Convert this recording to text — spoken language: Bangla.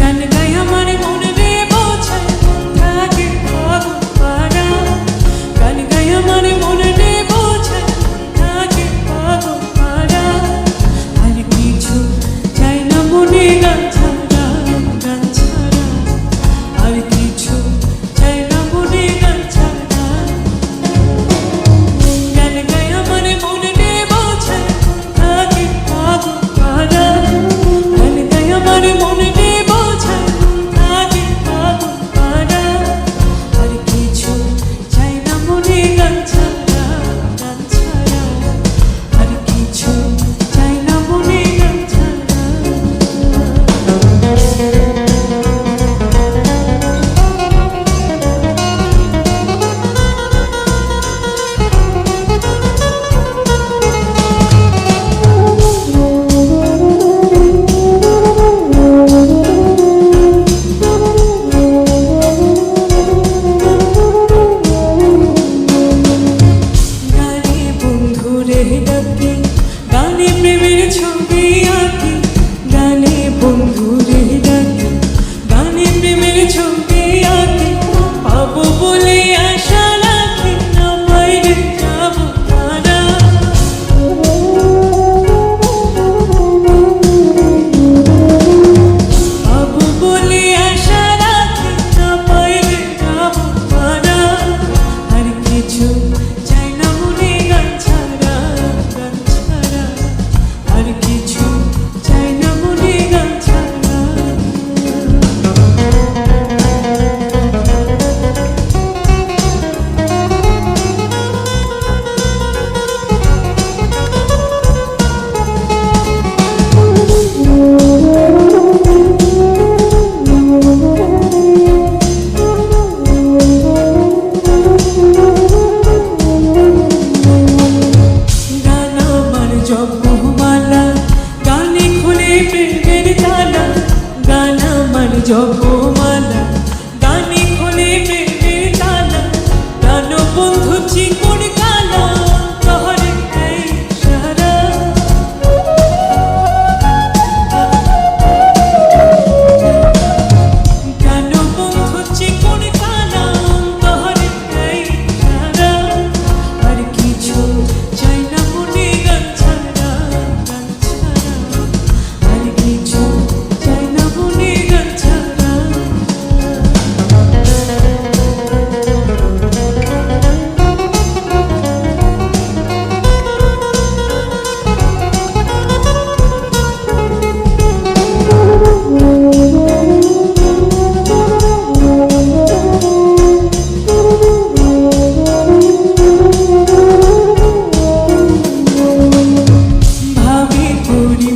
গান গাই আমার মন রে বোঝায় মন থাকে পাগল পারা, গান গাই আমার মন রে বোঝায় মন থাকে পাগল পারা, আর কিছু চাই না মনে গান ছাড়া, গান ছাড়া আর কিছু চাই না মনে গান ছাড়া। গান গাই আমার মন রে বোঝায় মন থাকে পাগল পারা, গান গাই আমার মন রে বোঝায় মন থাকে পাগল পারা, আর কিছু চাই না মনে গান ছাড়া, গান ছাড়া আর কিছু চাই না মনে গান ছাড়া। গানে বন্ধুরে ডাকি, গানে প্রেমের ছবি আঁকি, গানে বন্ধুরে ডাকি, গানে প্রেমের ছবি আঁকি, পাবো বলে আশা রাখি, না বাইরে যাবো তারা। পাবো বলে আশা রাখি, না বাইরে যাবো তারা, আর কিছু চাই না মনে গান ছাড়া, গান ছাড়া আর কিছু চাই না মনে গান ছাড়া। গান আমার জপমালা, গানে খুলে প্রেমের তালা, গান আমার জপমালা, গানে খুলে প্রেমের তালা, গান বন্ধু চিকন কালা শহরে এই সারা। গান বন্ধু চিকন কালা শহরে এই সারা, আর কিছু চাই না মনে গান ছাড়া, গান ছাড়া আর কিছু চাই না মনে গান ছাড়া। ভাবি করি